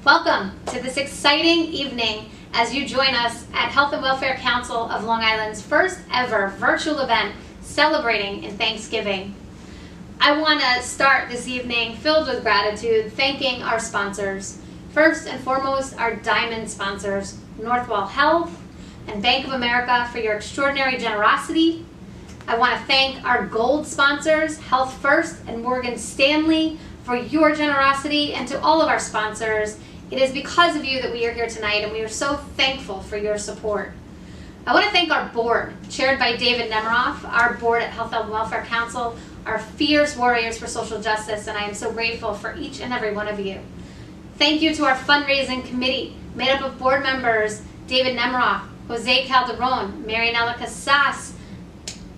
Welcome to this exciting evening as you join us at Health and Welfare Council of Long Island's first ever virtual event celebrating in Thanksgiving. I want to start this evening filled with gratitude, thanking our sponsors. First and foremost, our diamond sponsors, Northwell Health and Bank of America, for your extraordinary generosity. I want to thank our gold sponsors, Health First and Morgan Stanley, for your generosity, and to all of our sponsors. It is because of you that we are here tonight, and we are so thankful for your support. I want to thank our board, chaired by David Nemiroff, our board at Health and Welfare Council, our fierce warriors for social justice, and I am so grateful for each and every one of you. Thank you to our fundraising committee, made up of board members David Nemiroff, Jose Calderon, Marianela Casas,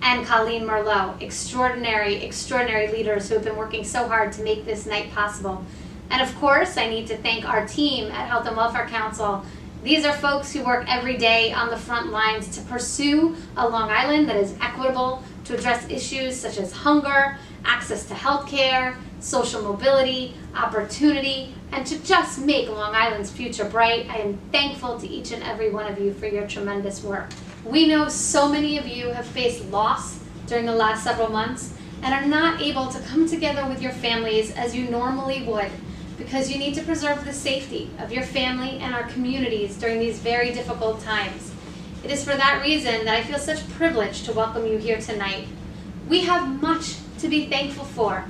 and Colleen Merlot, extraordinary leaders who have been working so hard to make this night possible. And of course, I need to thank our team at Health and Welfare Council. These are folks who work every day on the front lines to pursue a Long Island that is equitable, to address issues such as hunger, access to health care, social mobility, opportunity, and to just make Long Island's future bright. I am thankful to each and every one of you for your tremendous work. We know so many of you have faced loss during the last several months and are not able to come together with your families as you normally would, because you need to preserve the safety of your family and our communities during these very difficult times. It is for that reason that I feel such privilege to welcome you here tonight. We have much to be thankful for.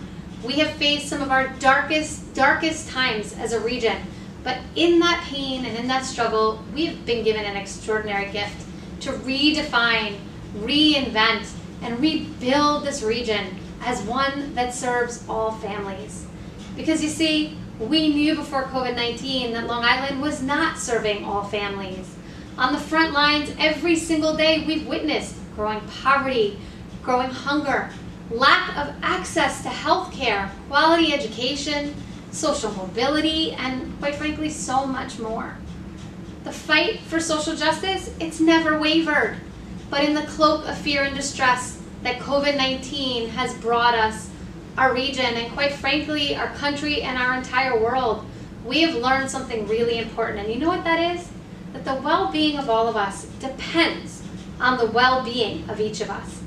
We have faced some of our darkest times as a region, but in that pain and in that struggle, we've been given an extraordinary gift to redefine, reinvent, and rebuild this region as one that serves all families. Because you see, we knew before COVID-19 that Long Island was not serving all families. On the front lines, every single day, we've witnessed growing poverty, growing hunger, lack of access to health care, quality education, social mobility, and quite frankly, so much more. The fight for social justice, it's never wavered. But in the cloak of fear and distress that COVID-19 has brought us, our region, and quite frankly, our country and our entire world, we have learned something really important. And you know what that is? That the well-being of all of us depends on the well-being of each of us.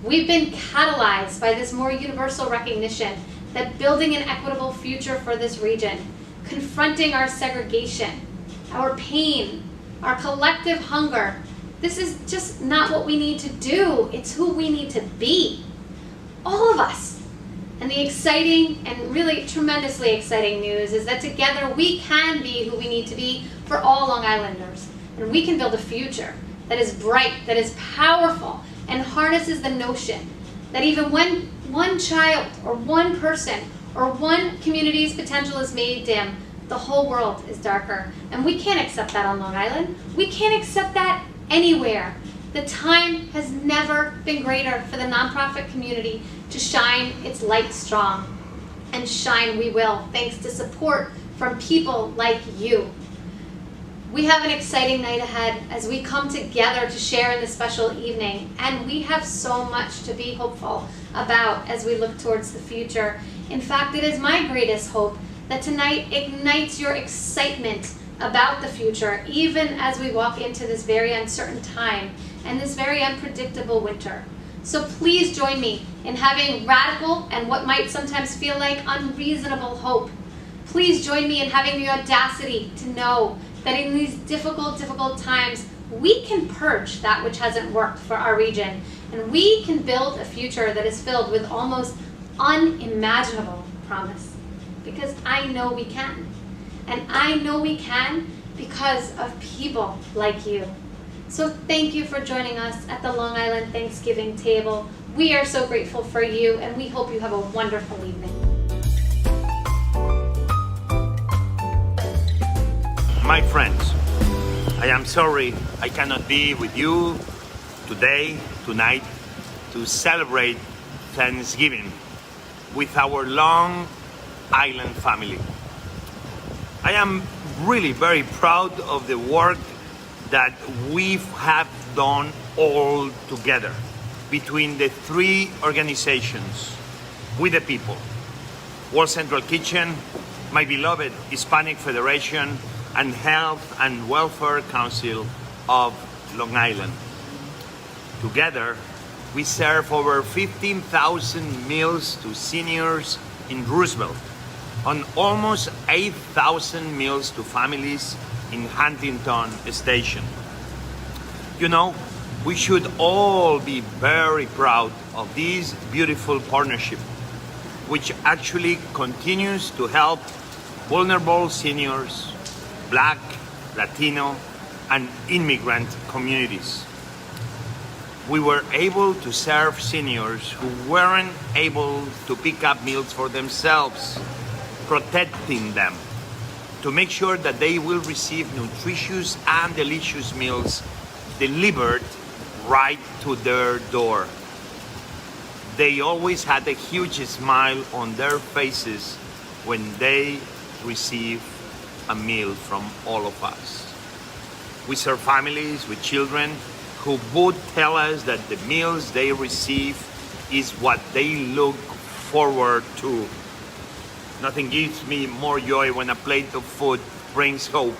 We've been catalyzed by this more universal recognition that building an equitable future for this region, confronting our segregation, our pain, our collective hunger, this is just not what we need to do. It's who we need to be. All of us. And the exciting and really tremendously exciting news is that together we can be who we need to be for all Long Islanders. And we can build a future that is bright, that is powerful, and harnesses the notion that even when one child or one person or one community's potential is made dim, the whole world is darker. And we can't accept that on Long Island. We can't accept that anywhere. The time has never been greater for the nonprofit community to shine its light strong. And shine we will, thanks to support from people like you. We have an exciting night ahead as we come together to share in this special evening, and we have so much to be hopeful about as we look towards the future. In fact, it is my greatest hope that tonight ignites your excitement about the future, even as we walk into this very uncertain time and this very unpredictable winter. So please join me in having radical and what might sometimes feel like unreasonable hope. Please join me in having the audacity to know that in these difficult times, we can purge that which hasn't worked for our region, and we can build a future that is filled with almost unimaginable promise. Because I know we can. And I know we can because of people like you. So thank you for joining us at the Long Island Thanksgiving table. We are so grateful for you, and we hope you have a wonderful evening. My friends, I am sorry I cannot be with you today, tonight, to celebrate Thanksgiving with our Long Island family. I am really very proud of the work that we have done all together between the three organizations, with the people, World Central Kitchen, my beloved Hispanic Federation and Health and Welfare Council of Long Island. Together, we serve over 15,000 meals to seniors in Roosevelt and almost 8,000 meals to families in Huntington Station. You know, we should all be very proud of this beautiful partnership, which actually continues to help vulnerable seniors, Black, Latino, and immigrant communities. We were able to serve seniors who weren't able to pick up meals for themselves, protecting them to make sure that they will receive nutritious and delicious meals delivered right to their door. They always had a huge smile on their faces when they receive a meal from all of us. We serve families with children who would tell us that the meals they receive is what they look forward to. Nothing gives me more joy when a plate of food brings hope.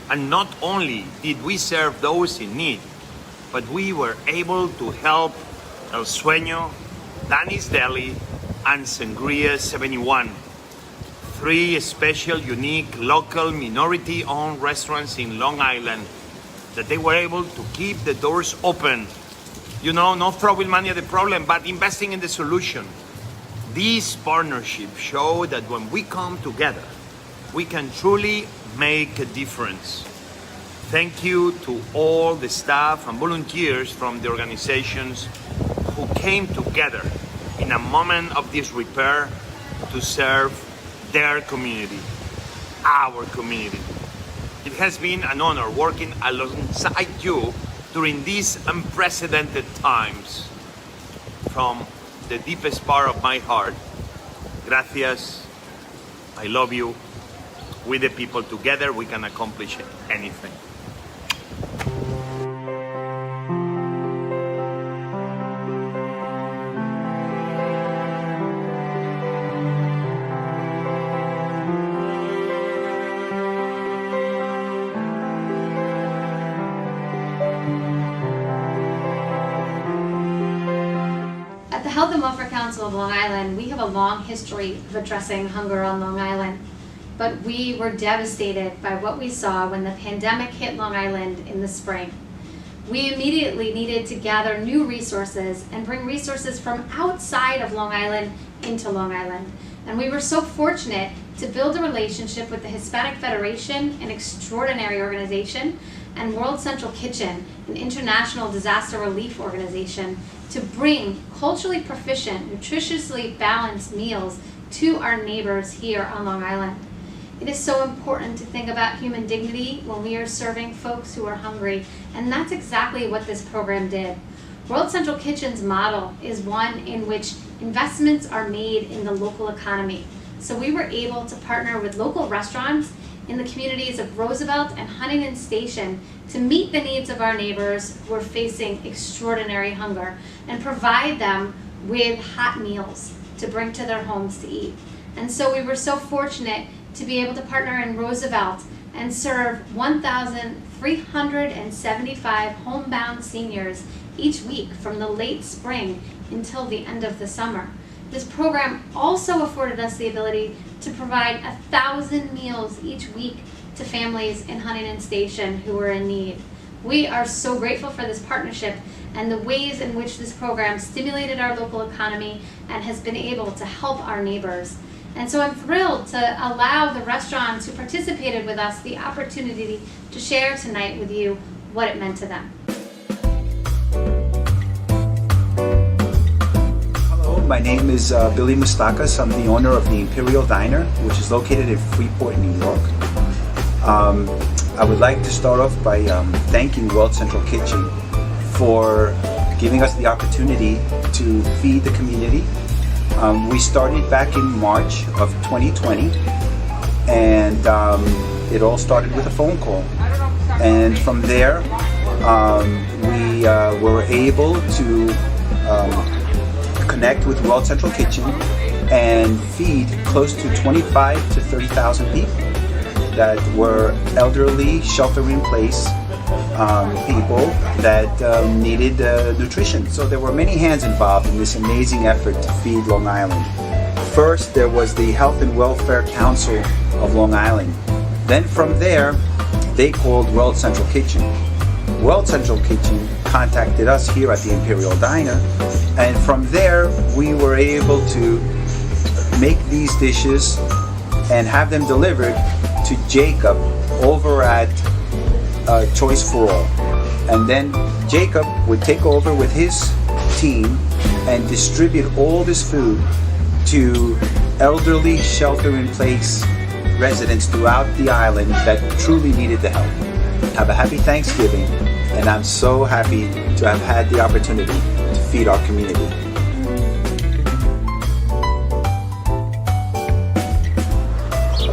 And not only did we serve those in need, but we were able to help El Sueño, Danny's Deli, and Sangria 71, three special, unique, local, minority-owned restaurants in Long Island that they were able to keep the doors open. You know, not throwing money at the problem, but investing in the solution. These partnerships show that when we come together, we can truly make a difference. Thank you to all the staff and volunteers from the organizations who came together in a moment of disrepair to serve their community, our community. It has been an honor working alongside you during these unprecedented times. From the deepest part of my heart, gracias, I love you. With the people together, we can accomplish anything. At the Health and Welfare Council of Long Island, we have a long history of addressing hunger on Long Island, but we were devastated by what we saw when the pandemic hit Long Island in the spring. We immediately needed to gather new resources and bring resources from outside of Long Island into Long Island. And we were so fortunate to build a relationship with the Hispanic Federation, an extraordinary organization, and World Central Kitchen, an international disaster relief organization, to bring culturally proficient, nutritiously balanced meals to our neighbors here on Long Island. It is so important to think about human dignity when we are serving folks who are hungry, and that's exactly what this program did. World Central Kitchen's model is one in which investments are made in the local economy. So we were able to partner with local restaurants in the communities of Roosevelt and Huntington Station to meet the needs of our neighbors who are facing extraordinary hunger and provide them with hot meals to bring to their homes to eat. And so we were so fortunate to be able to partner in Roosevelt and serve 1,375 homebound seniors each week from the late spring until the end of the summer. This program also afforded us the ability to provide 1,000 meals each week to families in Huntington Station who were in need. We are so grateful for this partnership and the ways in which this program stimulated our local economy and has been able to help our neighbors. And so I'm thrilled to allow the restaurants who participated with us the opportunity to share tonight with you what it meant to them. Hello, my name is Billy Mustakas. I'm the owner of the Imperial Diner, which is located in Freeport, New York. I would like to start off by thanking World Central Kitchen for giving us the opportunity to feed the community. We started back in March of 2020, and it all started with a phone call. And from there, we were able to connect with World Central Kitchen and feed close to 25 to 30,000 people that were elderly, shelter-in-place people that needed nutrition. So there were many hands involved in this amazing effort to feed Long Island. First, there was the Health and Welfare Council of Long Island. Then from there, they called World Central Kitchen. World Central Kitchen contacted us here at the Imperial Diner, and from there we were able to make these dishes and have them delivered to Jacob over at Choice for All. And then Jacob would take over with his team and distribute all this food to elderly shelter-in-place residents throughout the island that truly needed the help. Have a happy Thanksgiving, and I'm so happy to have had the opportunity to feed our community.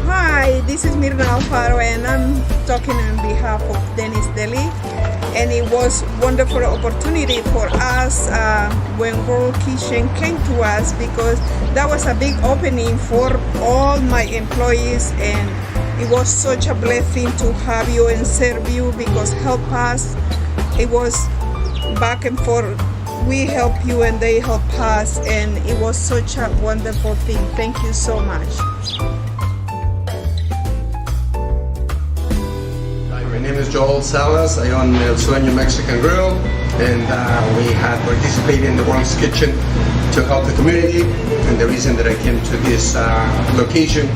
Hi, this is Mirna Alfaro, and I'm talking on behalf of Dennis Deli. And it was a wonderful opportunity for us when World Kitchen came to us, because that was a big opening for all my employees, and it was such a blessing to have you and serve you, because help us, it was back and forth. We help you and they help us, and it was such a wonderful thing. Thank you so much. My name is Joel Salas. I own El Sueño Mexican Grill, and we had participated in the World's Kitchen to help the community. And the reason that I came to this location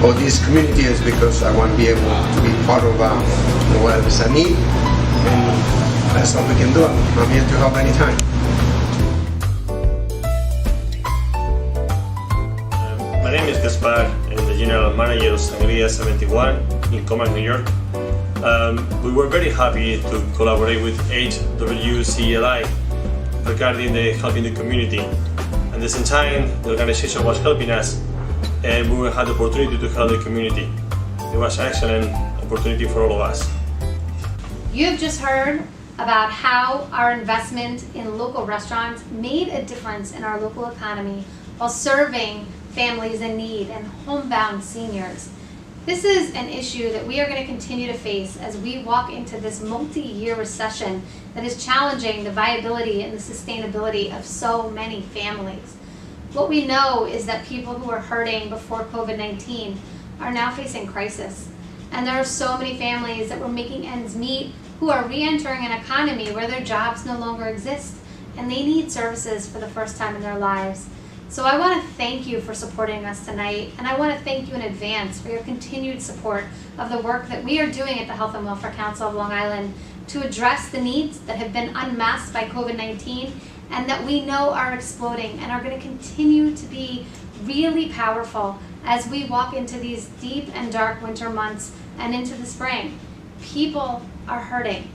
or this community is because I want to be able to be part of what is a need, and that's all we can do. I'm here to help anytime. My name is Gaspar. I'm the General Manager of Sangria 71 in Commerce, New York. We were very happy to collaborate with HWCLI regarding helping the community. At the same time, the organization was helping us, and we had the opportunity to help the community. It was an excellent opportunity for all of us. You have just heard about how our investment in local restaurants made a difference in our local economy while serving families in need and homebound seniors. This is an issue that we are going to continue to face as we walk into this multi-year recession that is challenging the viability and the sustainability of so many families. What we know is that people who were hurting before COVID-19 are now facing crisis. And there are so many families that were making ends meet who are re-entering an economy where their jobs no longer exist and they need services for the first time in their lives. So I want to thank you for supporting us tonight, and I want to thank you in advance for your continued support of the work that we are doing at the Health and Welfare Council of Long Island to address the needs that have been unmasked by COVID-19 and that we know are exploding and are going to continue to be really powerful as we walk into these deep and dark winter months and into the spring. People are hurting.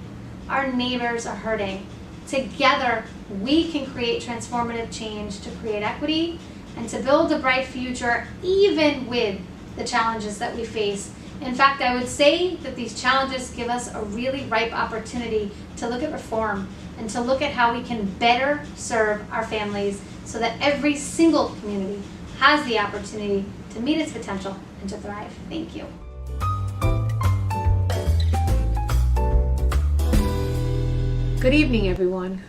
Our neighbors are hurting. Together, we can create transformative change to create equity and to build a bright future, even with the challenges that we face. In fact, I would say that these challenges give us a really ripe opportunity to look at reform and to look at how we can better serve our families so that every single community has the opportunity to meet its potential and to thrive. Thank you. Good evening, everyone.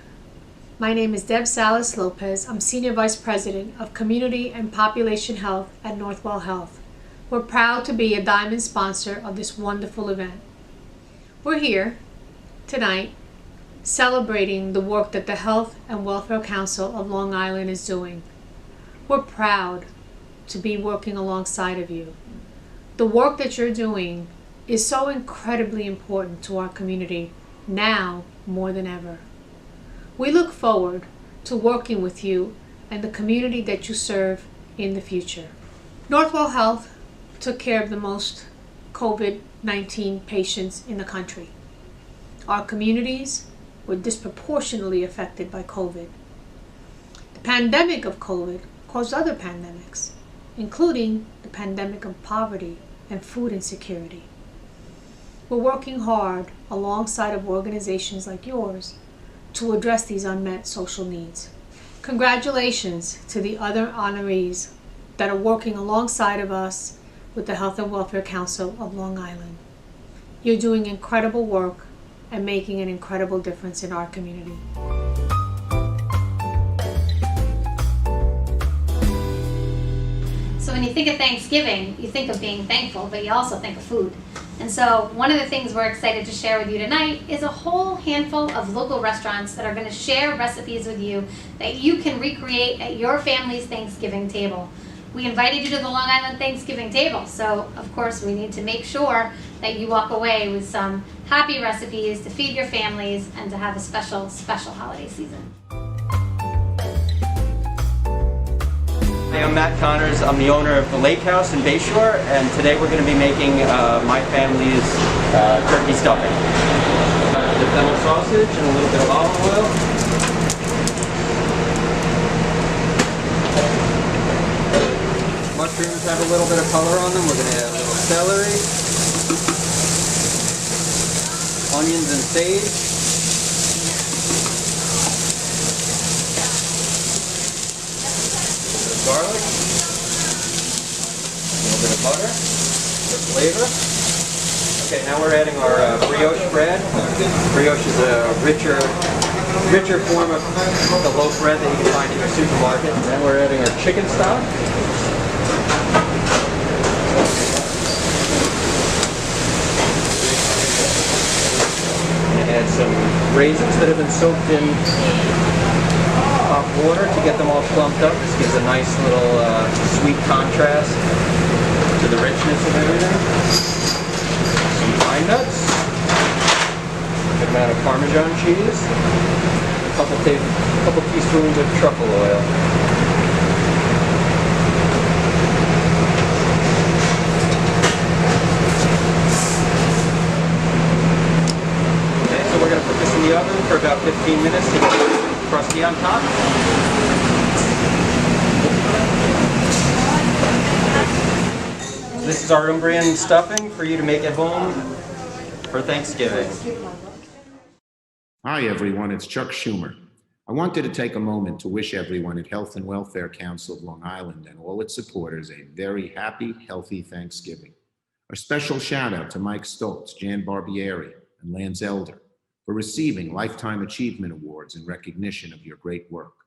My name is Deb Salas Lopez. I'm Senior Vice President of Community and Population Health at Northwell Health. We're proud to be a diamond sponsor of this wonderful event. We're here tonight celebrating the work that the Health and Welfare Council of Long Island is doing. We're proud to be working alongside of you. The work that you're doing is so incredibly important to our community now more than ever. We look forward to working with you and the community that you serve in the future. Northwell Health took care of the most COVID-19 patients in the country. Our communities were disproportionately affected by COVID. The pandemic of COVID caused other pandemics, including the pandemic of poverty and food insecurity. We're working hard alongside of organizations like yours to address these unmet social needs. Congratulations to the other honorees that are working alongside of us with the Health and Welfare Council of Long Island. You're doing incredible work and making an incredible difference in our community. So when you think of Thanksgiving, you think of being thankful, but you also think of food. And so one of the things we're excited to share with you tonight is a whole handful of local restaurants that are going to share recipes with you that you can recreate at your family's Thanksgiving table. We invited you to the Long Island Thanksgiving table, so of course we need to make sure that you walk away with some happy recipes to feed your families and to have a special, special holiday season. Hi, I'm Matt Connors. I'm the owner of the Lake House in Bayshore, and today we're going to be making my family's turkey stuffing. The fennel sausage and a little bit of olive oil. Mushrooms have a little bit of color on them. We're going to add a little celery, onions and sage. Garlic, a little bit of butter for flavor. Okay, now we're adding our brioche bread. Brioche is a richer form of the loaf bread that you can find in your supermarket. And then we're adding our chicken stock. And add some raisins that have been soaked in hot water to get them all plumped up. This gives a nice little sweet contrast to the richness of everything. Some pine nuts, a good amount of Parmesan cheese, a couple teaspoons of truffle oil. Okay, so we're going to put this in the oven for about 15 minutes to get it crusty on top. This is our Umbrian stuffing for you to make at home for Thanksgiving. Hi everyone, it's Chuck Schumer. I wanted to take a moment to wish everyone at Health and Welfare Council of Long Island and all its supporters a very happy, healthy Thanksgiving. A special shout out to Mike Stoltz, Jan Barbieri, and Lance Elder for receiving Lifetime Achievement Awards in recognition of your great work.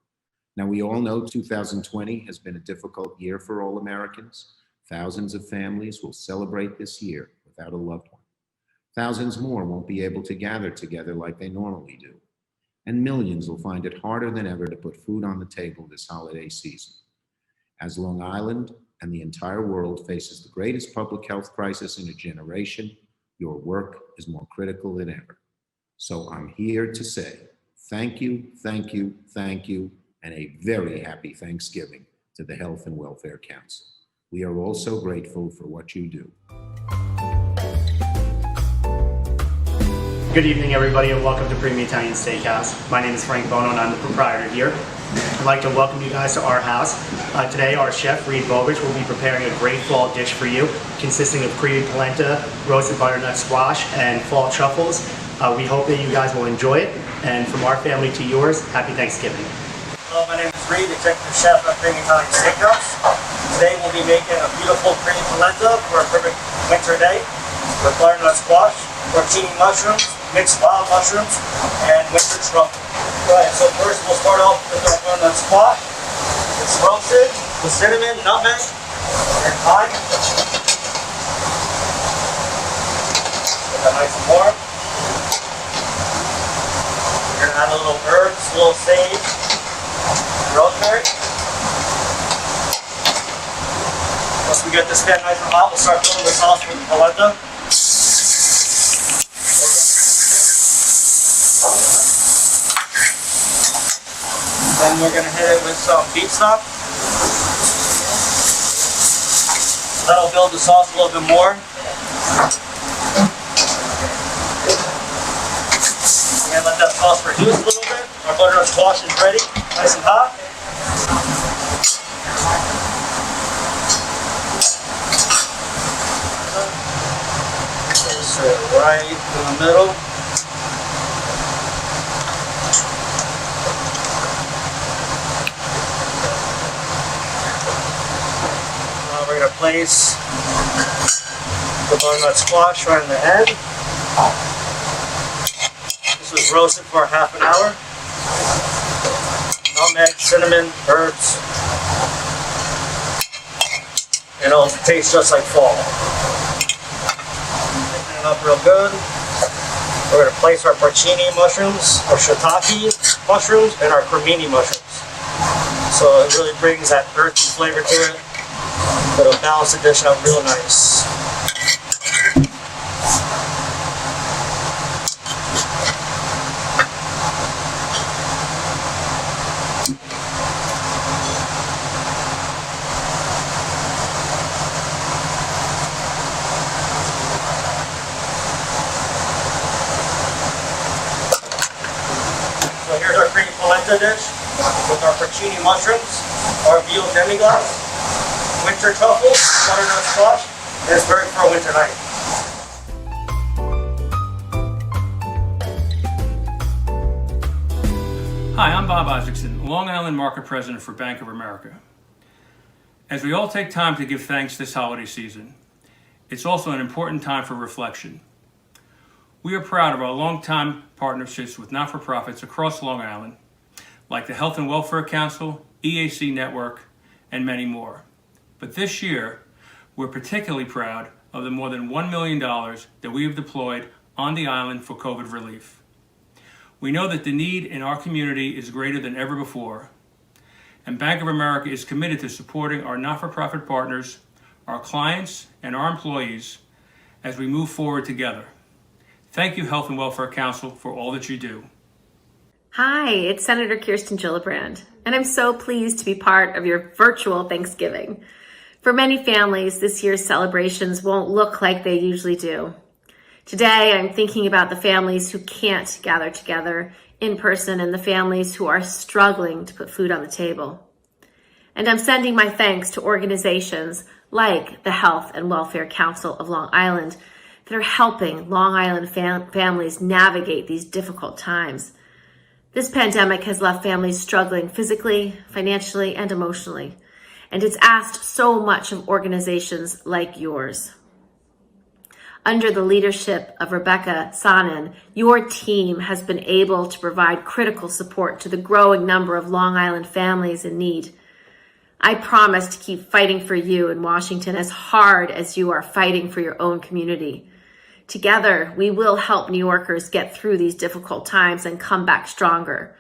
Now, we all know 2020 has been a difficult year for all Americans. Thousands of families will celebrate this year without a loved one. Thousands more won't be able to gather together like they normally do. And millions will find it harder than ever to put food on the table this holiday season. As Long Island and the entire world faces the greatest public health crisis in a generation, your work is more critical than ever. So I'm here to say thank you, thank you, thank you, and a very happy Thanksgiving to the Health and Welfare Council. We are all so grateful for what you do. Good evening, everybody, and welcome to Premium Italian Steakhouse. My name is Frank Bono, and I'm the proprietor here. I'd like to welcome you guys to our house. Today, our chef, Reed Bovich, will be preparing a great fall dish for you, consisting of creamed polenta, roasted butternut squash, and fall truffles. We hope that you guys will enjoy it, and from our family to yours, happy Thanksgiving. Hello, my name is Reed, Executive Chef at Premium Italian Steakhouse. Today we'll be making a beautiful creamed polenta for a perfect winter day with butternut squash, porcini mushrooms, mixed wild mushrooms, and winter truffle. Right, so first we'll start off with our butternut squash. It's roasted with cinnamon, nutmeg, and thyme. Get that nice and warm. We're gonna add a little herbs, a little sage, rosemary. Once we get this pan nice and hot, we'll start filling the sauce with the polenta. Then we're going to hit it with some beef stock. That'll build the sauce a little bit more. We're going to let that sauce reduce a little bit. Our butternut squash is ready, nice and hot. Set it right in the middle. going to place the butternut squash right in the head. This was roasted for half an hour. Nutmeg, cinnamon, herbs. And it'll taste just like fall. Mixing it up real good. We're going to place our porcini mushrooms, or shiitake mushrooms, and our cremini mushrooms. So it really brings that earthy flavor to it. It'll balance the dish out real nice. So here's our cream polenta dish with our porcini mushrooms, our veal demi-glace, winter truffles, butternut squash, and it's perfect for a winter night. Hi, I'm Bob Isaacson, Long Island Market President for Bank of America. As we all take time to give thanks this holiday season, it's also an important time for reflection. We are proud of our long-time partnerships with not-for-profits across Long Island, like the Health and Welfare Council, EAC Network, and many more. But this year, we're particularly proud of the more than $1 million that we have deployed on the island for COVID relief. We know that the need in our community is greater than ever before, and Bank of America is committed to supporting our not-for-profit partners, our clients, and our employees as we move forward together. Thank you, Health and Welfare Council, for all that you do. Hi, it's Senator Kirsten Gillibrand, and I'm so pleased to be part of your virtual Thanksgiving. For many families, this year's celebrations won't look like they usually do. Today, I'm thinking about the families who can't gather together in person and the families who are struggling to put food on the table. And I'm sending my thanks to organizations like the Health and Welfare Council of Long Island that are helping Long Island families navigate these difficult times. This pandemic has left families struggling physically, financially, and emotionally, and it's asked so much of organizations like yours. Under the leadership of Rebecca Sonnen, your team has been able to provide critical support to the growing number of Long Island families in need. I promise to keep fighting for you in Washington as hard as you are fighting for your own community. Together, we will help New Yorkers get through these difficult times and come back stronger.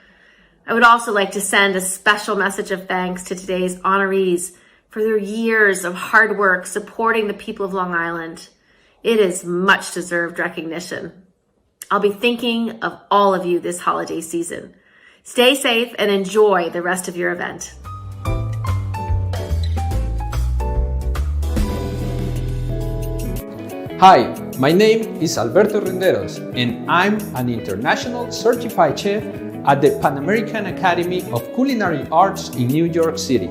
I would also like to send a special message of thanks to today's honorees for their years of hard work supporting the people of Long Island. It is much deserved recognition. I'll be thinking of all of you this holiday season. Stay safe and enjoy the rest of your event. Hi, my name is Alberto Renderos, and I'm an international certified chef at the Pan American Academy of Culinary Arts in New York City.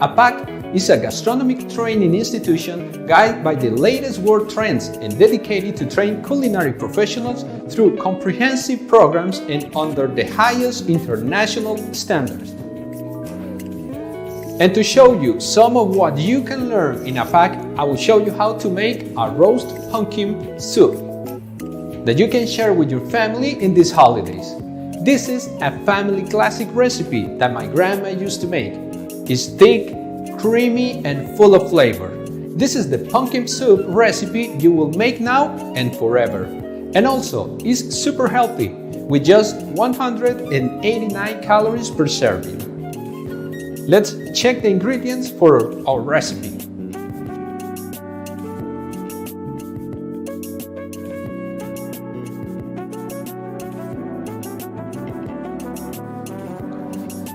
APAC is a gastronomic training institution guided by the latest world trends and dedicated to train culinary professionals through comprehensive programs and under the highest international standards. And to show you some of what you can learn in APAC, I will show you how to make a roast pumpkin soup that you can share with your family in these holidays. This is a family classic recipe that my grandma used to make. It's thick, creamy, and full of flavor. This is the pumpkin soup recipe you will make now and forever. And also, it's super healthy with just 189 calories per serving. Let's check the ingredients for our recipe.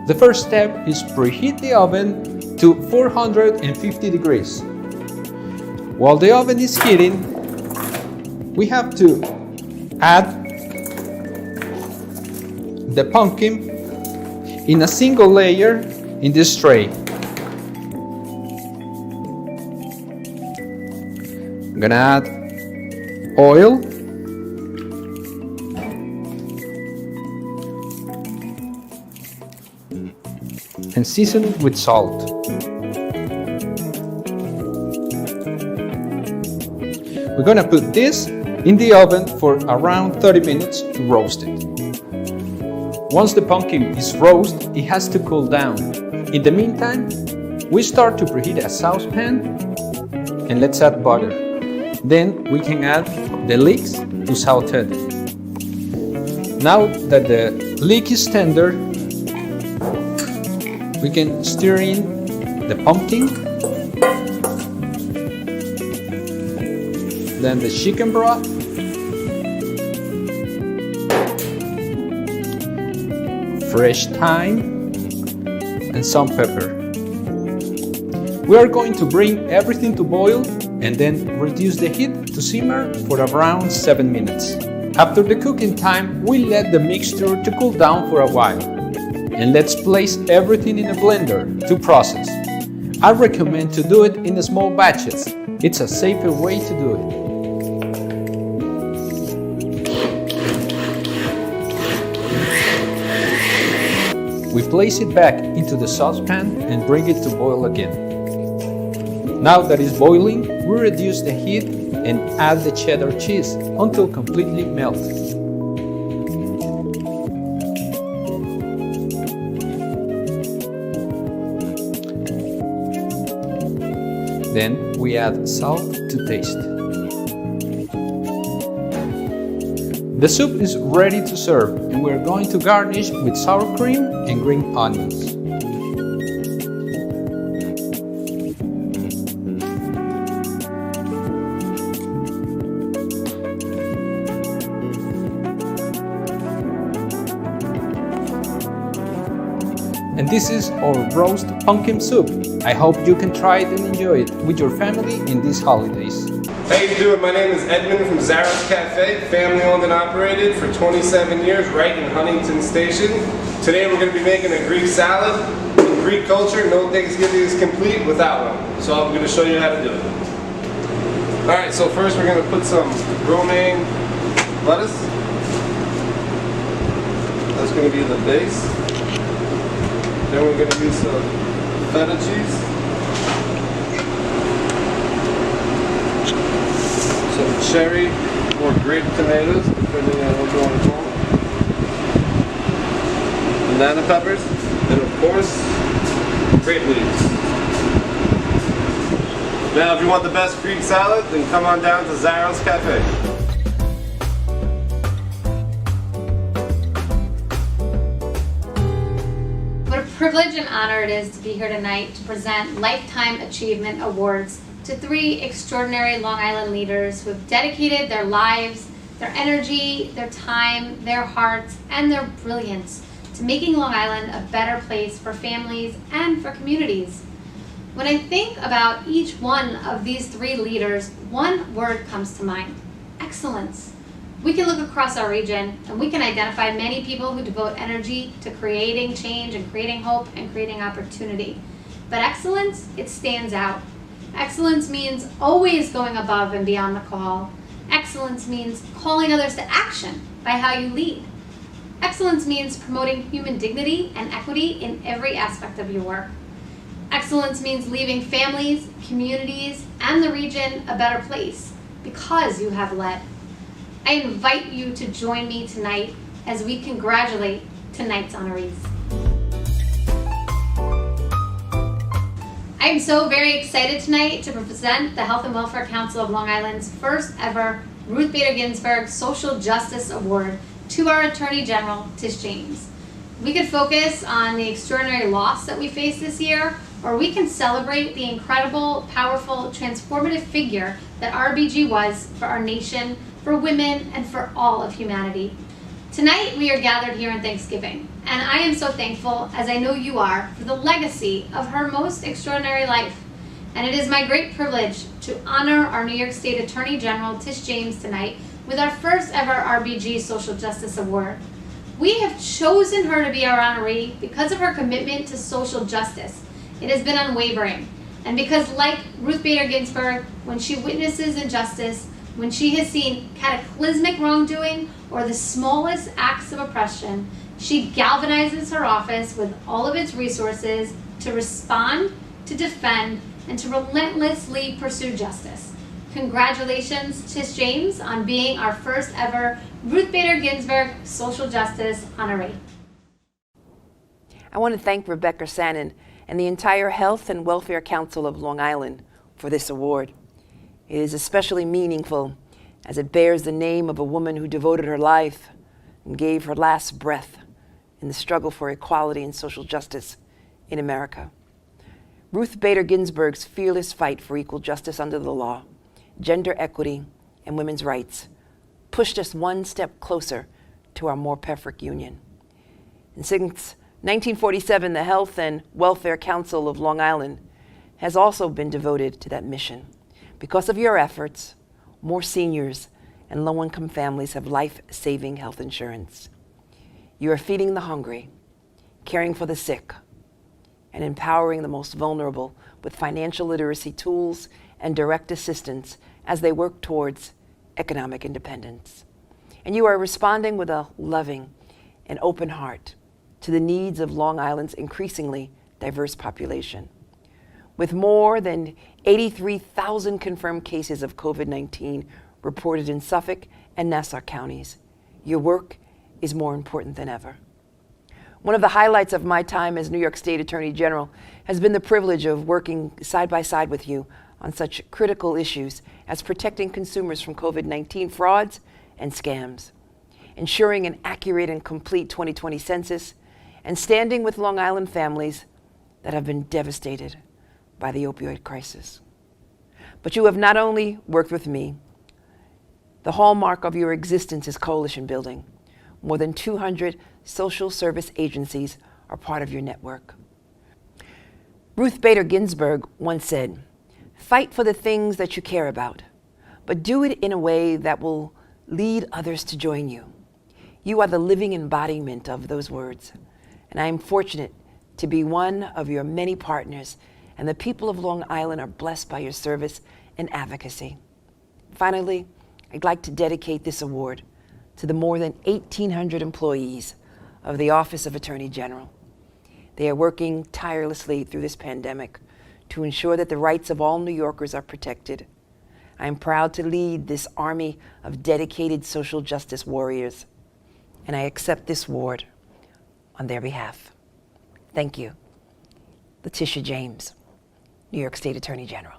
The first step is preheat the oven to 450 degrees. While the oven is heating, we have to add the pumpkin in a single layer in this tray. I'm gonna add oil, and season it with salt. We're gonna put this in the oven for around 30 minutes to roast it. Once the pumpkin is roasted, it has to cool down. In the meantime, we start to preheat a saucepan and let's add butter. Then we can add the leeks to saute it. Now that the leek is tender, we can stir in the pumpkin, then the chicken broth, fresh thyme, and some pepper. We are going to bring everything to boil and then reduce the heat to simmer for around 7 minutes. After the cooking time, we let the mixture to cool down for a while. And let's place everything in a blender to process. I recommend to do it in small batches. It's a safer way to do it. We place it back into the saucepan and bring it to boil again. Now that it's boiling, we reduce the heat and add the cheddar cheese until completely melted. Then we add salt to taste. The soup is ready to serve, and we're going to garnish with sour cream and green onions. And this is our roast pumpkin soup. I hope you can try it and enjoy it with your family in these holidays. How you doing? My name is Edmund from Zara's Cafe, family owned and operated for 27 years right in Huntington Station. Today we're going to be making a Greek salad. In Greek culture, no Thanksgiving is complete without one. So I'm going to show you how to do it. Alright, so first we're going to put some romaine lettuce. That's going to be the base. Then we're going to use some feta cheese, some cherry or grape tomatoes, depending on what you want to call them, banana peppers, and of course, grape leaves. Now, if you want the best Greek salad, then come on down to Zara's Cafe. Privilege and honor it is to be here tonight to present Lifetime Achievement Awards to 3 extraordinary Long Island leaders who have dedicated their lives, their energy, their time, their hearts, and their brilliance to making Long Island a better place for families and for communities. When I think about each one of these 3 leaders, one word comes to mind: excellence. We can look across our region and we can identify many people who devote energy to creating change and creating hope and creating opportunity. But excellence, it stands out. Excellence means always going above and beyond the call. Excellence means calling others to action by how you lead. Excellence means promoting human dignity and equity in every aspect of your work. Excellence means leaving families, communities, and the region a better place because you have led. I invite you to join me tonight as we congratulate tonight's honorees. I am so very excited tonight to present the Health and Welfare Council of Long Island's first ever Ruth Bader Ginsburg Social Justice Award to our Attorney General, Tish James. We could focus on the extraordinary loss that we face this year, or we can celebrate the incredible, powerful, transformative figure that RBG was for our nation, for women, and for all of humanity. Tonight we are gathered here in Thanksgiving, and I am so thankful, as I know you are, for the legacy of her most extraordinary life. And it is my great privilege to honor our New York State Attorney General Tish James tonight with our first ever RBG Social Justice Award. We have chosen her to be our honoree because of her commitment to social justice. It has been unwavering, and because, like Ruth Bader Ginsburg, when she witnesses injustice, when she has seen cataclysmic wrongdoing or the smallest acts of oppression, she galvanizes her office with all of its resources to respond, to defend, and to relentlessly pursue justice. Congratulations, Tish James, on being our first ever Ruth Bader Ginsburg Social Justice honoree. I want to thank Rebecca Sannon and the entire Health and Welfare Council of Long Island for this award. It is especially meaningful as it bears the name of a woman who devoted her life and gave her last breath in the struggle for equality and social justice in America. Ruth Bader Ginsburg's fearless fight for equal justice under the law, gender equity, and women's rights pushed us one step closer to our more perfect union. And since 1947, the Health and Welfare Council of Long Island has also been devoted to that mission. Because of your efforts, more seniors and low-income families have life-saving health insurance. You are feeding the hungry, caring for the sick, and empowering the most vulnerable with financial literacy tools and direct assistance as they work towards economic independence. And you are responding with a loving and open heart to the needs of Long Island's increasingly diverse population. With more than 83,000 confirmed cases of COVID-19 reported in Suffolk and Nassau counties, your work is more important than ever. One of the highlights of my time as New York State Attorney General has been the privilege of working side by side with you on such critical issues as protecting consumers from COVID-19 frauds and scams, ensuring an accurate and complete 2020 census, and standing with Long Island families that have been devastated by the opioid crisis. But you have not only worked with me. The hallmark of your existence is coalition building. More than 200 social service agencies are part of your network. Ruth Bader Ginsburg once said, "Fight for the things that you care about, but do it in a way that will lead others to join you." You are the living embodiment of those words, and I am fortunate to be one of your many partners, and the people of Long Island are blessed by your service and advocacy. Finally, I'd like to dedicate this award to the more than 1,800 employees of the Office of Attorney General. They are working tirelessly through this pandemic to ensure that the rights of all New Yorkers are protected. I am proud to lead this army of dedicated social justice warriors, and I accept this award on their behalf. Thank you. Letitia James, New York State Attorney General.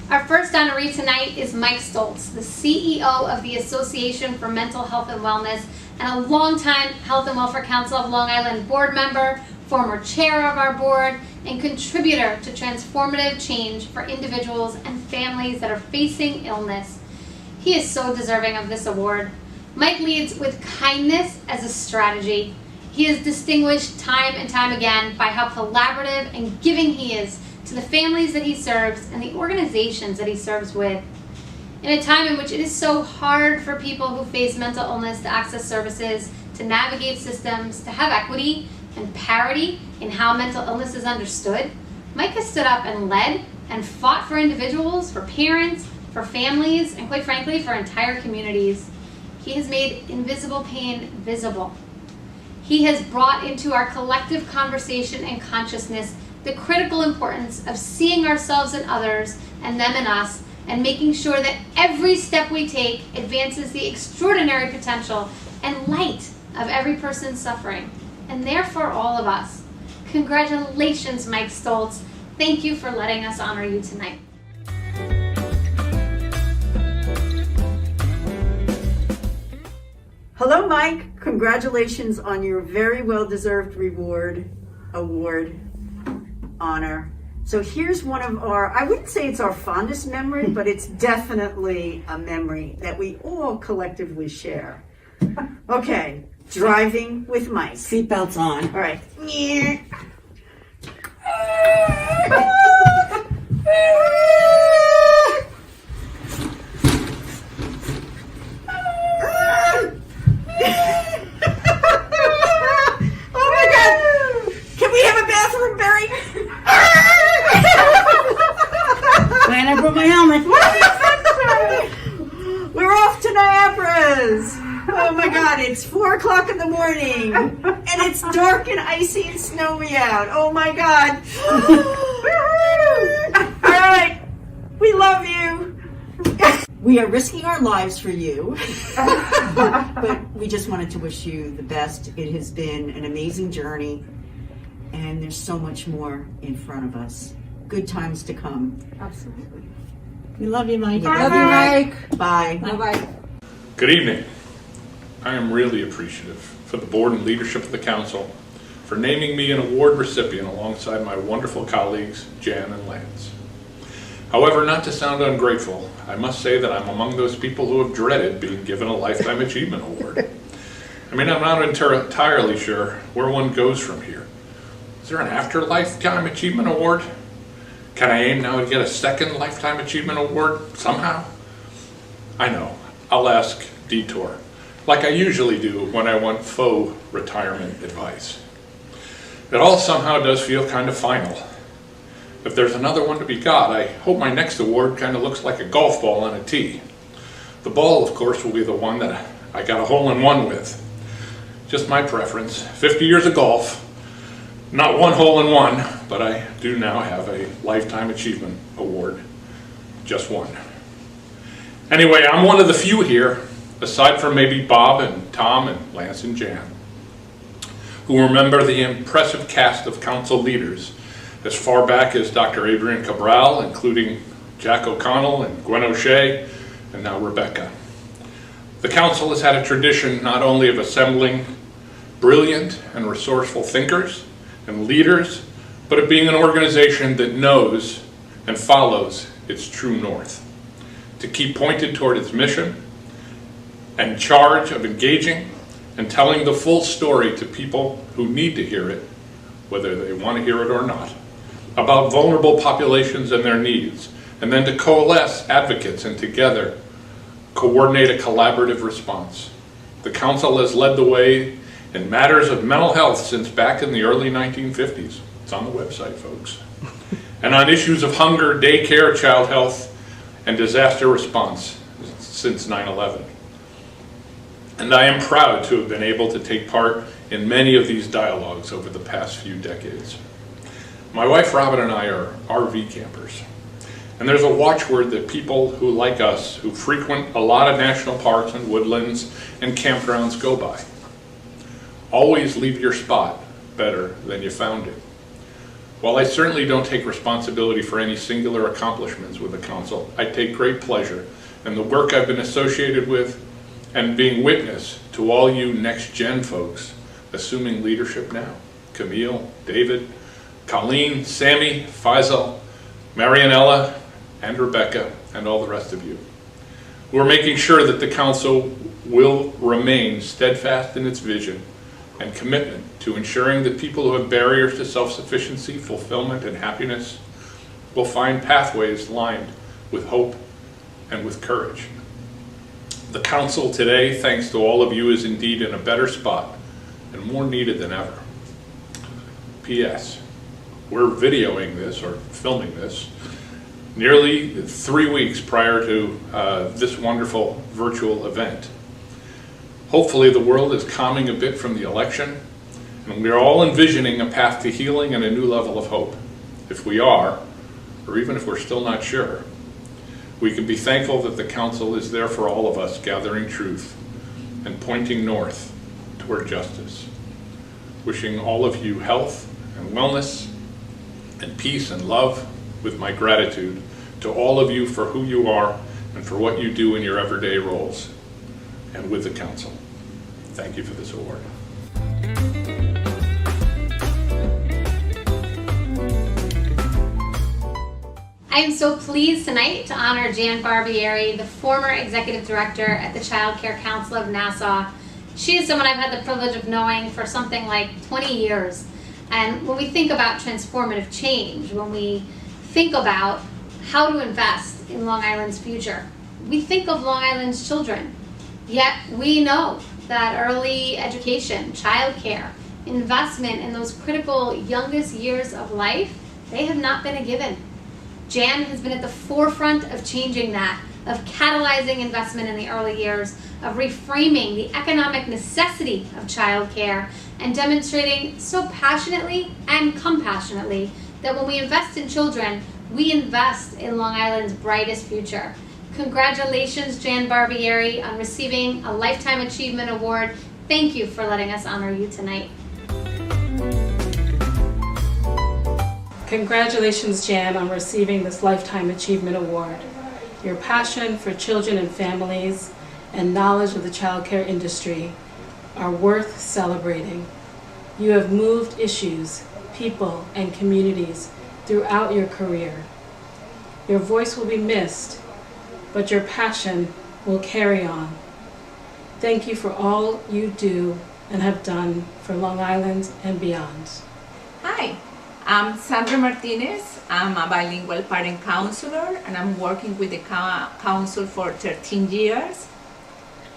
Our first honoree tonight is Mike Stoltz, the CEO of the Association for Mental Health and Wellness and a longtime Health and Welfare Council of Long Island board member, former chair of our board, and contributor to transformative change for individuals and families that are facing illness. He is so deserving of this award. Mike leads with kindness as a strategy. He is distinguished time and time again by how collaborative and giving he is to the families that he serves and the organizations that he serves with. In a time in which it is so hard for people who face mental illness to access services, to navigate systems, to have equity and parity in how mental illness is understood, Mike has stood up and led and fought for individuals, for parents, for families, and quite frankly, for entire communities. He has made invisible pain visible. He has brought into our collective conversation and consciousness the critical importance of seeing ourselves and others and them and us, and making sure that every step we take advances the extraordinary potential and light of every person suffering, and therefore all of us. Congratulations, Mike Stoltz. Thank you for letting us honor you tonight. Hello, Mike. Congratulations on your very well-deserved award, honor. So here's one of our, I wouldn't say it's our fondest memory, but it's definitely a memory that we all collectively share. Okay, driving with Mike. Seatbelts on. All right. Oh my God! Can we have a bathroom, Barry? Man, I brought my helmet. We're off to Niagara's. Oh my God, it's 4 o'clock in the morning. And And it's dark and icy and snowy out. Oh my God. All right. We love you. We are risking our lives for you. But we just wanted to wish you the best. It has been an amazing journey. And there's so much more in front of us. Good times to come. Absolutely. We love you, Mike. Love you, Mike. Bye. Bye-bye. Good evening. I am really appreciative for the board and leadership of the council for naming me an award recipient alongside my wonderful colleagues, Jan and Lance. However, not to sound ungrateful, I must say that I'm among those people who have dreaded being given a Lifetime Achievement Award. I mean, I'm not entirely sure where one goes from here. Is there an after Lifetime Achievement Award? Can I aim now to get a second Lifetime Achievement Award somehow? I know, I'll ask Detour, like I usually do when I want faux retirement advice. It all somehow does feel kind of final. If there's another one to be got, I hope my next award kind of looks like a golf ball on a tee. The ball, of course, will be the one that I got a hole-in-one with. Just my preference. 50 years of golf, not one hole-in-one, but I do now have a Lifetime Achievement Award. Just one. Anyway, I'm one of the few here, aside from maybe Bob and Tom and Lance and Jan, who remember the impressive cast of council leaders as far back as Dr. Adrian Cabral, including Jack O'Connell and Gwen O'Shea, and now Rebecca. The council has had a tradition not only of assembling brilliant and resourceful thinkers and leaders, but of being an organization that knows and follows its true north, to keep pointed toward its mission and charge of engaging and telling the full story to people who need to hear it, whether they want to hear it or not, about vulnerable populations and their needs, and then to coalesce advocates and together coordinate a collaborative response. The council has led the way in matters of mental health since back in the early 1950s. It's on the website, folks. And on issues of hunger, daycare, child health, and disaster response since 9/11. And I am proud to have been able to take part in many of these dialogues over the past few decades. My wife Robin and I are RV campers. And there's a watchword that people who, like us, who frequent a lot of national parks and woodlands and campgrounds go by. Always leave your spot better than you found it. While I certainly don't take responsibility for any singular accomplishments with the council, I take great pleasure in the work I've been associated with and being witness to all you next-gen folks assuming leadership now. Camille, David, Colleen, Sammy, Faisal, Marianella, and Rebecca, and all the rest of you. We're making sure that the council will remain steadfast in its vision and commitment to ensuring that people who have barriers to self-sufficiency, fulfillment, and happiness will find pathways lined with hope and with courage. The council today, thanks to all of you, is indeed in a better spot and more needed than ever. P.S. We're videoing this or filming this nearly 3 weeks prior to this wonderful virtual event. Hopefully the world is calming a bit from the election, and we're all envisioning a path to healing and a new level of hope. If we are, or even if we're still not sure, we can be thankful that the council is there for all of us, gathering truth and pointing north toward justice. Wishing all of you health and wellness and peace and love, with my gratitude to all of you for who you are and for what you do in your everyday roles, and with the council. Thank you for this award. I am so pleased tonight to honor Jan Barbieri, the former executive director at the Child Care Council of Nassau. She is someone I've had the privilege of knowing for something like 20 years. And when we think about transformative change, when we think about how to invest in Long Island's future, we think of Long Island's children. Yet we know that early education, childcare, investment in those critical youngest years of life, they have not been a given. Jan has been at the forefront of changing that, of catalyzing investment in the early years, of reframing the economic necessity of childcare, and demonstrating so passionately and compassionately that when we invest in children, we invest in Long Island's brightest future. Congratulations, Jan Barbieri, on receiving a Lifetime Achievement Award. Thank you for letting us honor you tonight. Congratulations, Jan, on receiving this Lifetime Achievement Award. Your passion for children and families and knowledge of the childcare industry are worth celebrating. You have moved issues, people, and communities throughout your career. Your voice will be missed, but your passion will carry on. Thank you for all you do and have done for Long Island and beyond. Hi, I'm Sandra Martinez. I'm a bilingual parent counselor and I'm working with the council for 13 years.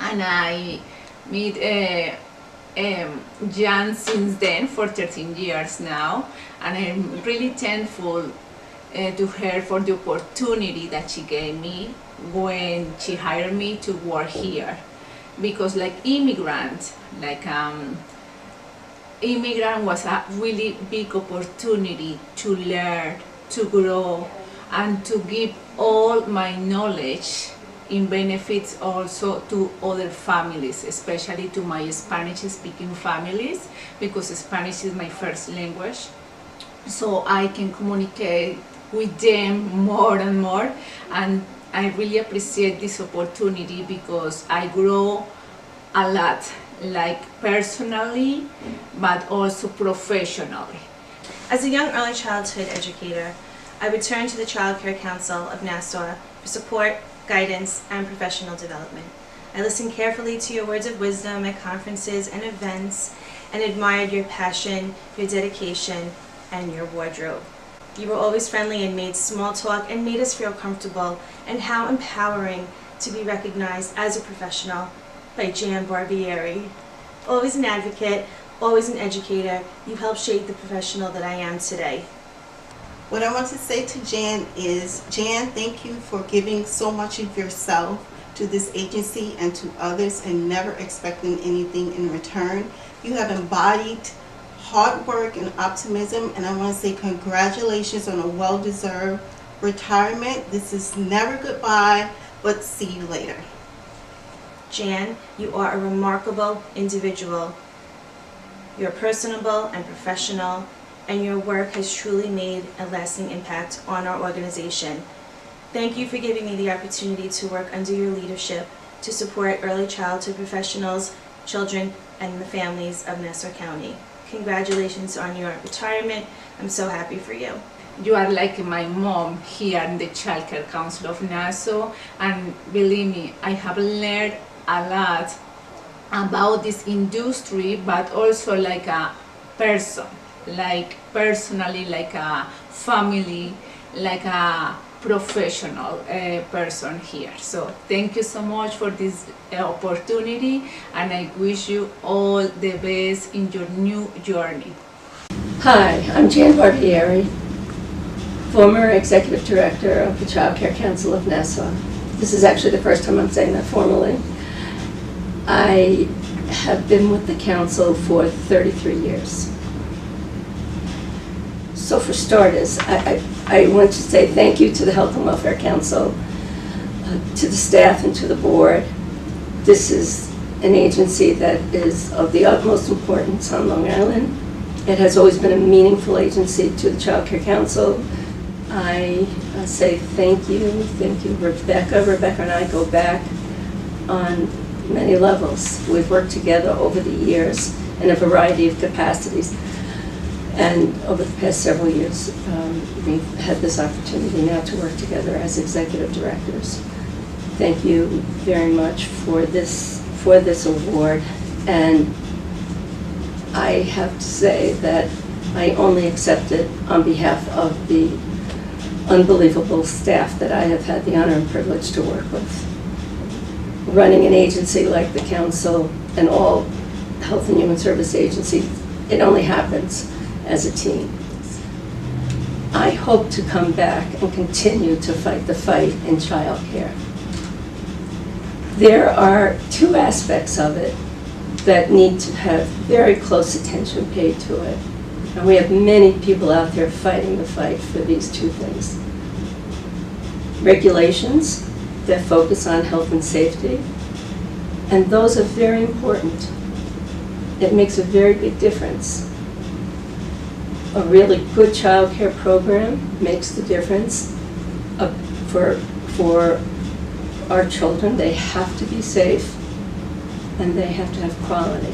And I meet Jan since then for 13 years now. And I'm really thankful to her for the opportunity that she gave me when she hired me to work here. Because like immigrant was a really big opportunity to learn, to grow, and to give all my knowledge in benefits also to other families, especially to my Spanish-speaking families, because Spanish is my first language. So I can communicate with them more and more, and I really appreciate this opportunity because I grow a lot, like personally, but also professionally. As a young early childhood educator, I would turn to the Child Care Council of Nassau for support, guidance, and professional development. I listened carefully to your words of wisdom at conferences and events and admired your passion, your dedication, and your wardrobe. You were always friendly and made small talk and made us feel comfortable, and how empowering to be recognized as a professional by Jan Barbieri. Always an advocate, always an educator, you helped shape the professional that I am today. What I want to say to Jan is, Jan, thank you for giving so much of yourself to this agency and to others and never expecting anything in return. You have embodied hard work and optimism, and I want to say congratulations on a well-deserved retirement. This is never goodbye, but see you later. Jan, you are a remarkable individual. You're personable and professional, and your work has truly made a lasting impact on our organization. Thank you for giving me the opportunity to work under your leadership to support early childhood professionals, children, and the families of Nassau County. Congratulations on your retirement. I'm so happy for you. You are like my mom here in the Child Care Council of Nassau, and believe me, I have learned a lot about this industry, but also like a person, like personally, like a family, like a professional person here. So thank you so much for this opportunity, and I wish you all the best in your new journey. Hi, I'm Jan Barbieri, former Executive Director of the Child Care Council of Nassau. This is actually the first time I'm saying that formally. I have been with the Council for 33 years. So for starters, I want to say thank you to the Health and Welfare Council, to the staff and to the board. This is an agency that is of the utmost importance on Long Island. It has always been a meaningful agency to the Child Care Council. I say thank you, Rebecca. Rebecca and I go back on many levels. We've worked together over the years in a variety of capacities. And over the past several years, we've had this opportunity now to work together as executive directors. Thank you very much for this award. And I have to say that I only accept it on behalf of the unbelievable staff that I have had the honor and privilege to work with. Running an agency like the Council and all health and human service agencies, it only happens as a team. I hope to come back and continue to fight the fight in childcare. There are two aspects of it that need to have very close attention paid to it. And we have many people out there fighting the fight for these two things. Regulations that focus on health and safety, and those are very important. It makes a very big difference. A really good child care program makes the difference. For our children, they have to be safe and they have to have quality.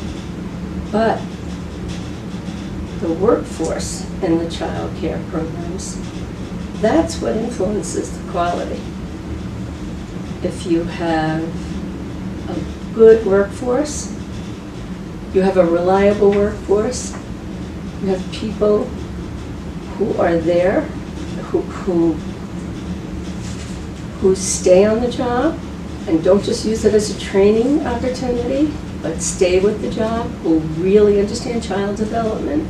But the workforce in the child care programs, that's what influences the quality. If you have a good workforce, you have a reliable workforce, you have people who are there, who stay on the job and don't just use it as a training opportunity, but stay with the job, who really understand child development,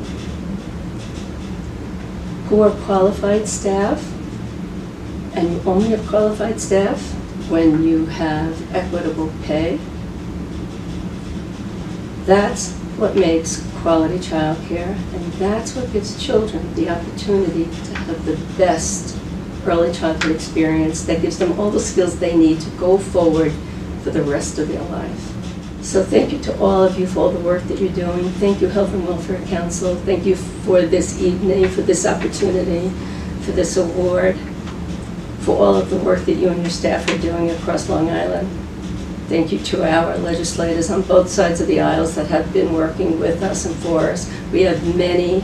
who are qualified staff, and you only have qualified staff when you have equitable pay. That's what makes quality child care, and that's what gives children the opportunity to have the best early childhood experience that gives them all the skills they need to go forward for the rest of their life. So thank you to all of you for all the work that you're doing. Thank you, Health and Welfare Council. Thank you for this evening, for this opportunity, for this award, for all of the work that you and your staff are doing across Long Island. Thank you to our legislators on both sides of the aisles that have been working with us and for us. We have many,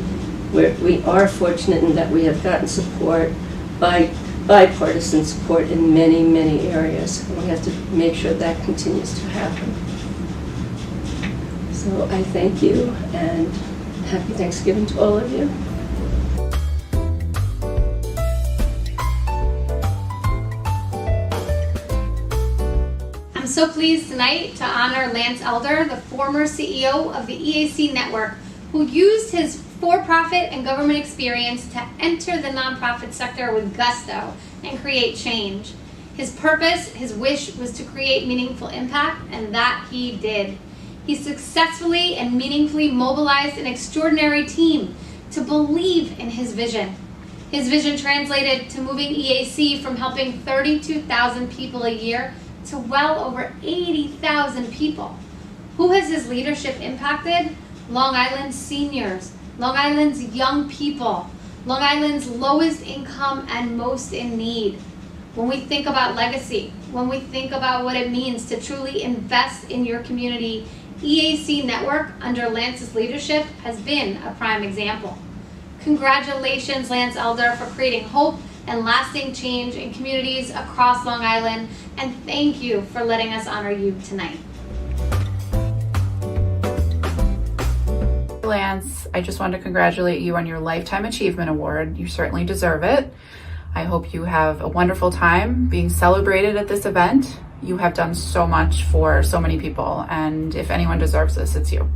we are fortunate in that we have gotten support, bipartisan support in many, many areas. And we have to make sure that continues to happen. So I thank you and happy Thanksgiving to all of you. I'm so pleased tonight to honor Lance Elder, the former CEO of the EAC network, who used his for-profit and government experience to enter the nonprofit sector with gusto and create change. His purpose, his wish, was to create meaningful impact, and that he did. He successfully and meaningfully mobilized an extraordinary team to believe in his vision. His vision translated to moving EAC from helping 32,000 people a year to well over 80,000 people. Who has his leadership impacted? Long Island's seniors, Long Island's young people, Long Island's lowest income and most in need. When we think about legacy, when we think about what it means to truly invest in your community, EAC Network under Lance's leadership has been a prime example. Congratulations, Lance Elder, for creating hope and lasting change in communities across Long Island, and thank you for letting us honor you tonight. Lance, I just wanted to congratulate you on your Lifetime Achievement Award. You certainly deserve it. I hope you have a wonderful time being celebrated at this event. You have done so much for so many people, and if anyone deserves this, it's you.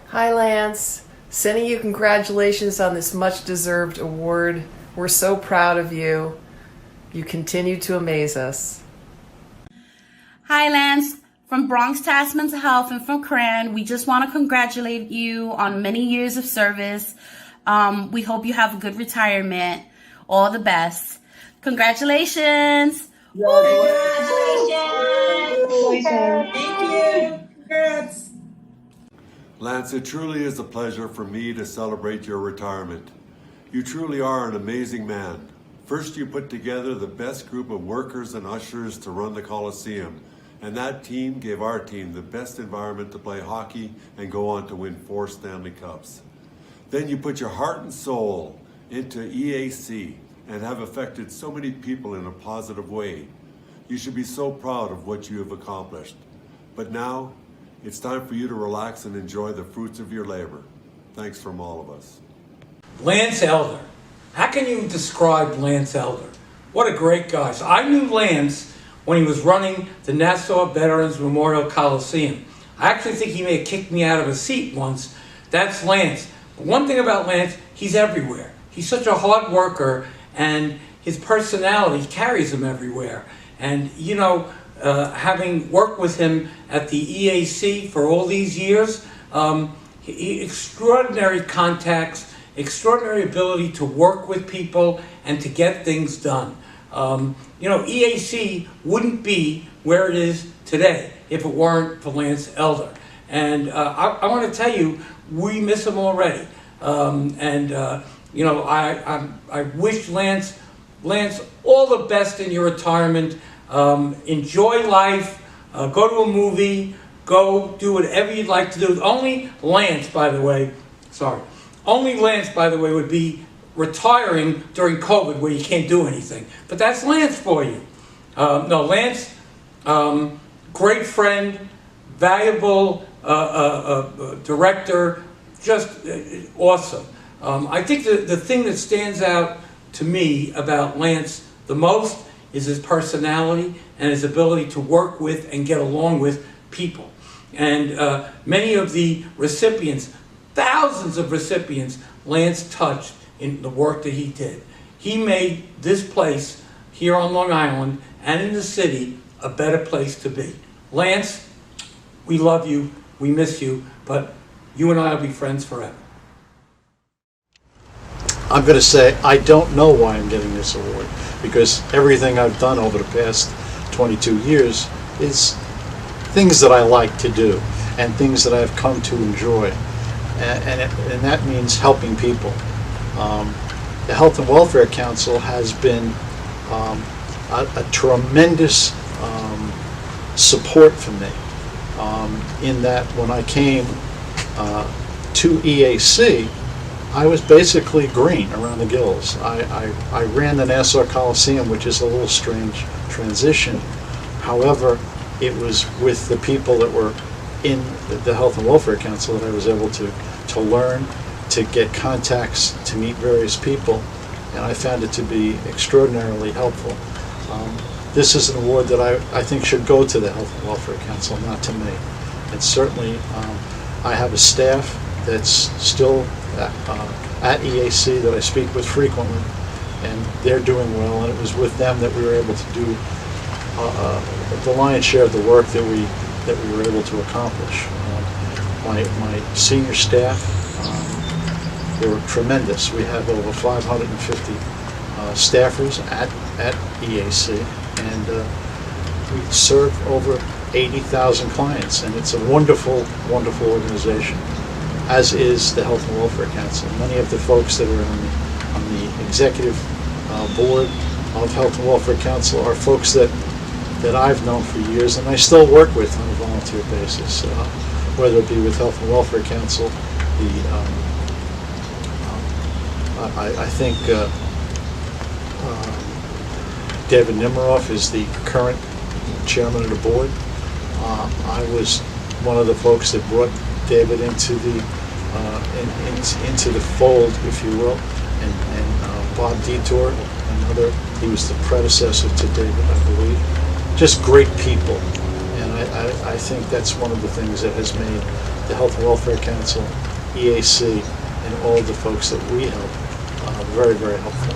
Hi, Lance. Sending you congratulations on this much-deserved award. We're so proud of you. You continue to amaze us. Hi, Lance. From Bronx Task Mental Health and from CRAN, we just want to congratulate you on many years of service. We hope you have a good retirement. All the best. Congratulations. Congratulations. Thank you. Congrats. Lance, it truly is a pleasure for me to celebrate your retirement. You truly are an amazing man. First, you put together the best group of workers and ushers to run the Coliseum, and that team gave our team the best environment to play hockey and go on to win 4 Stanley Cups. Then you put your heart and soul into EAC and have affected so many people in a positive way. You should be so proud of what you have accomplished. But now, it's time for you to relax and enjoy the fruits of your labor. Thanks from all of us. Lance Elder. How can you describe Lance Elder? What a great guy. So I knew Lance when he was running the Nassau Veterans Memorial Coliseum. I actually think he may have kicked me out of a seat once. That's Lance. But one thing about Lance, he's everywhere. He's such a hard worker, and his personality carries him everywhere. And, you know, having worked with him at the EAC for all these years, extraordinary contacts, extraordinary ability to work with people and to get things done. You know, EAC wouldn't be where it is today if it weren't for Lance Elder. And I want to tell you, we miss him already. You know, I wish Lance all the best in your retirement. Enjoy life, go to a movie, go do whatever you'd like to do. Only Lance, by the way, would be retiring during COVID where you can't do anything. But that's Lance for you. No, Lance, great friend, valuable director, just awesome. I think the thing that stands out to me about Lance the most is his personality and his ability to work with and get along with people. And many of the recipients, thousands of recipients, Lance touched in the work that he did. He made this place here on Long Island and in the city a better place to be. Lance, we love you, we miss you, but you and I will be friends forever. I'm going to say I don't know why I'm getting this award, because everything I've done over the past 22 years is things that I like to do and things that I've come to enjoy, and that means helping people. The Health and Welfare Council has been a tremendous support for me, in that when I came to EAC, I was basically green around the gills. I ran the Nassau Coliseum, which is a little strange transition. However, it was with the people that were in the Health and Welfare Council that I was able to learn, to get contacts, to meet various people, and I found it to be extraordinarily helpful. This is an award that I think should go to the Health and Welfare Council, not to me. And certainly, I have a staff that's still at EAC that I speak with frequently, and they're doing well, and it was with them that we were able to do the lion's share of the work that we were able to accomplish. My senior staff, they were tremendous. We have over 550 staffers at EAC, and we serve over 80,000 clients, and it's a wonderful, wonderful organization, as is the Health and Welfare Council. Many of the folks that are on the executive board of Health and Welfare Council are folks that I've known for years and I still work with on a volunteer basis, whether it be with Health and Welfare Council. I think David Nimiroff is the current chairman of the board. I was one of the folks that brought David into the fold, if you will, and Bob Detour, another. He was the predecessor to David, I believe. Just great people, and I think that's one of the things that has made the Health and Welfare Council, EAC, and all the folks that we help very, very helpful.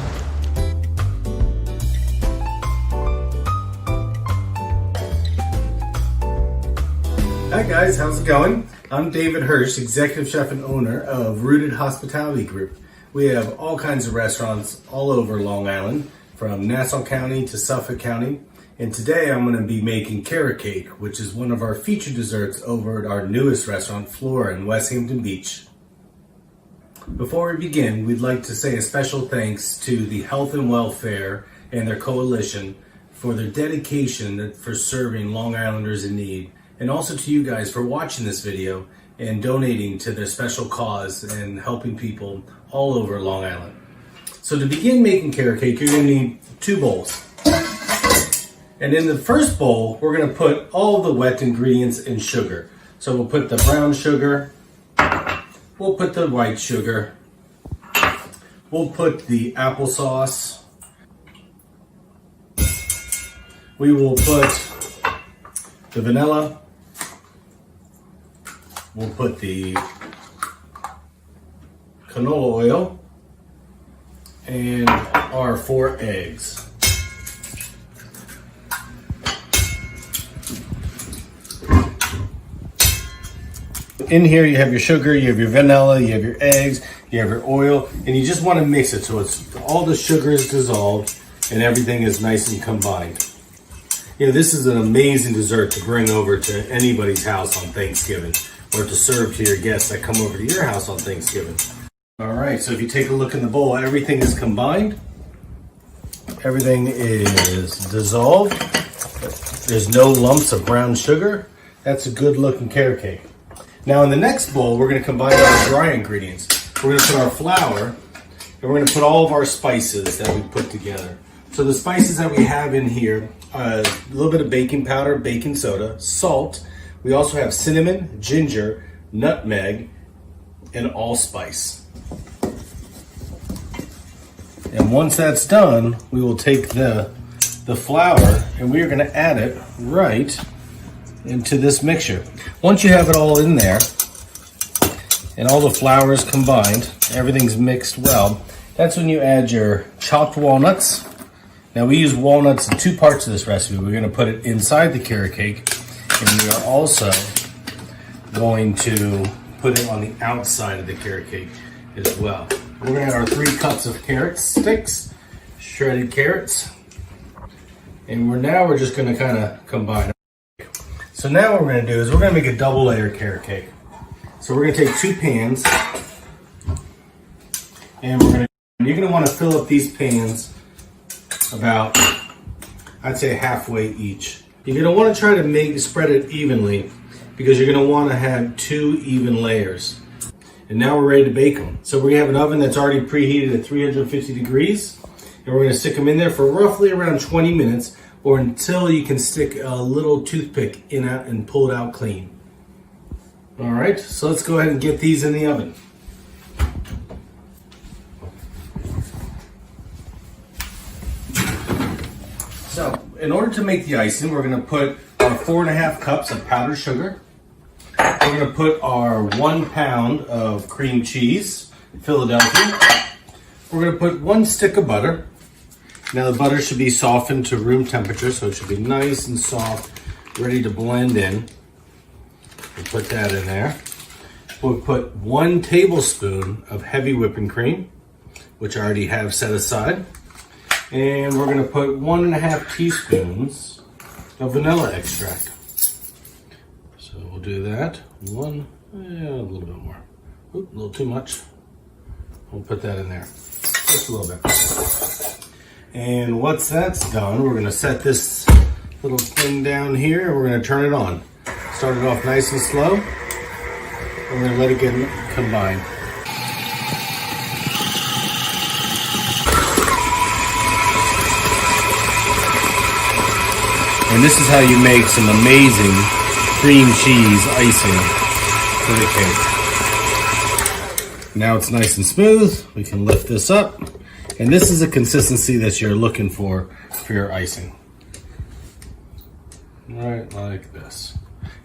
Hi guys, how's it going? I'm David Hirsch, Executive Chef and owner of Rooted Hospitality Group. We have all kinds of restaurants all over Long Island, from Nassau County to Suffolk County. And today I'm going to be making carrot cake, which is one of our featured desserts over at our newest restaurant, Flora, in West Hampton Beach. Before we begin, we'd like to say a special thanks to the Health and Welfare and their coalition for their dedication for serving Long Islanders in need, and also to you guys for watching this video and donating to their special cause and helping people all over Long Island. So to begin making carrot cake, you're going to need 2 bowls. And in the first bowl, we're going to put all the wet ingredients in sugar. So we'll put the brown sugar, we'll put the white sugar, we'll put the applesauce, we will put the vanilla, we'll put the canola oil, and our 4 eggs. in here you have your sugar, you have your vanilla, you have your eggs, you have your oil, and you just want to mix it so it's all the sugar is dissolved and everything is nice and combined. This is an amazing dessert to bring over to anybody's house on Thanksgiving, or to serve to your guests that come over to your house on Thanksgiving. All right, so if you take a look in the bowl, everything is combined. Everything is dissolved. There's no lumps of brown sugar. That's a good looking carrot cake. Now in the next bowl, we're gonna combine our dry ingredients. We're gonna put our flour, and we're gonna put all of our spices that we put together. So the spices that we have in here, a little bit of baking powder, baking soda, salt. We also have cinnamon, ginger, nutmeg, and allspice. And once that's done, we will take the flour and we are going to add it right into this mixture. Once you have it all in there and all the flour is combined, everything's mixed well, that's when you add your chopped walnuts. Now we use walnuts in 2 parts of this recipe. We're going to put it inside the carrot cake, and we are also going to put it on the outside of the carrot cake as well. We're going to add our 3 cups of carrot sticks, shredded carrots, and we're just going to kind of combine it. So now what we're going to do is we're going to make a double layer carrot cake. So we're going to take 2 pans, and you're going to want to fill up these pans about, I'd say, halfway each. You're going to want to try to spread it evenly, because you're going to want to have 2 even layers. And now we're ready to bake them. So we have an oven that's already preheated at 350 degrees, and we're going to stick them in there for roughly around 20 minutes, or until you can stick a little toothpick in it and pull it out clean. All right, so let's go ahead and get these in the oven. So in order to make the icing, we're going to put our 4.5 cups of powdered sugar. We're going to put our 1 pound of cream cheese, Philadelphia. We're going to put 1 stick of butter. Now the butter should be softened to room temperature, so it should be nice and soft, ready to blend in. We'll put that in there. We'll put 1 tablespoon of heavy whipping cream, which I already have set aside. And we're going to put 1.5 teaspoons of vanilla extract. So we'll do that. A little bit more. Oop, a little too much. We'll put that in there. Just a little bit. And once that's done, we're going to set this little thing down here, and we're going to turn it on. Start it off nice and slow. We're going to let it get combined. And this is how you make some amazing cream cheese icing for the cake. Now it's nice and smooth. We can lift this up. And this is the consistency that you're looking for your icing. Right like this.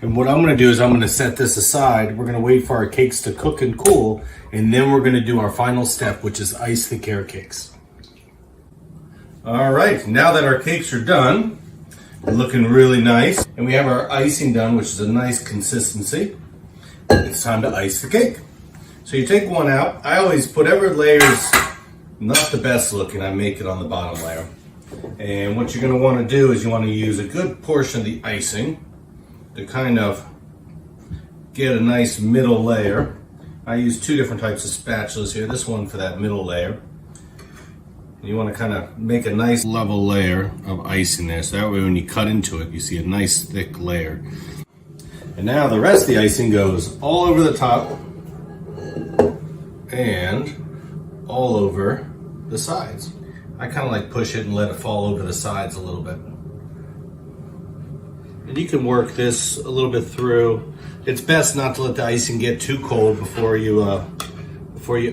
And what I'm going to do is I'm going to set this aside. We're going to wait for our cakes to cook and cool. And then we're going to do our final step, which is ice the carrot cakes. All right, now that our cakes are done, looking really nice, and we have our icing done, which is a nice consistency, it's time to ice the cake. So you take one out. I always put every layer's not the best looking, I make it on the bottom layer. And what you're going to want to do is you want to use a good portion of the icing to kind of get a nice middle layer. I use 2 different types of spatulas here, this one for that middle layer. You want to kind of make a nice level layer of icing there, so that way when you cut into it, you see a nice thick layer. And now the rest of the icing goes all over the top and all over the sides. I kind of like push it and let it fall over the sides a little bit. And you can work this a little bit through. It's best not to let the icing get too cold before you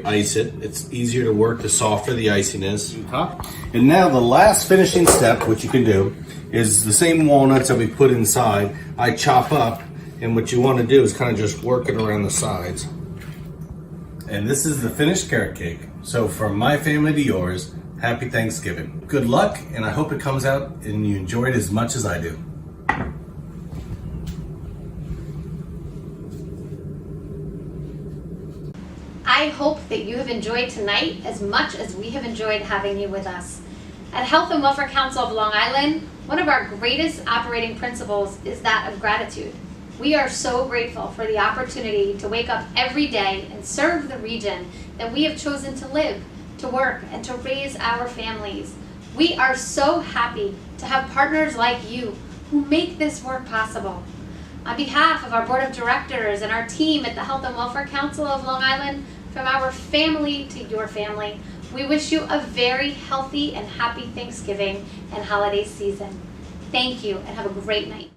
ice it. It's easier to work the softer the icing is. And now the last finishing step, which you can do, is the same walnuts that we put inside, I chop up, and what you want to do is kind of just work it around the sides. And this is the finished carrot cake. So from my family to yours, happy Thanksgiving. Good luck, and I hope it comes out and you enjoy it as much as I do. hope that you have enjoyed tonight as much as we have enjoyed having you with us. At Health and Welfare Council of Long Island, one of our greatest operating principles is that of gratitude. We are so grateful for the opportunity to wake up every day and serve the region that we have chosen to live, to work, and to raise our families. We are so happy to have partners like you who make this work possible. On behalf of our Board of Directors and our team at the Health and Welfare Council of Long Island, from our family to your family, we wish you a very healthy and happy Thanksgiving and holiday season. Thank you and have a great night.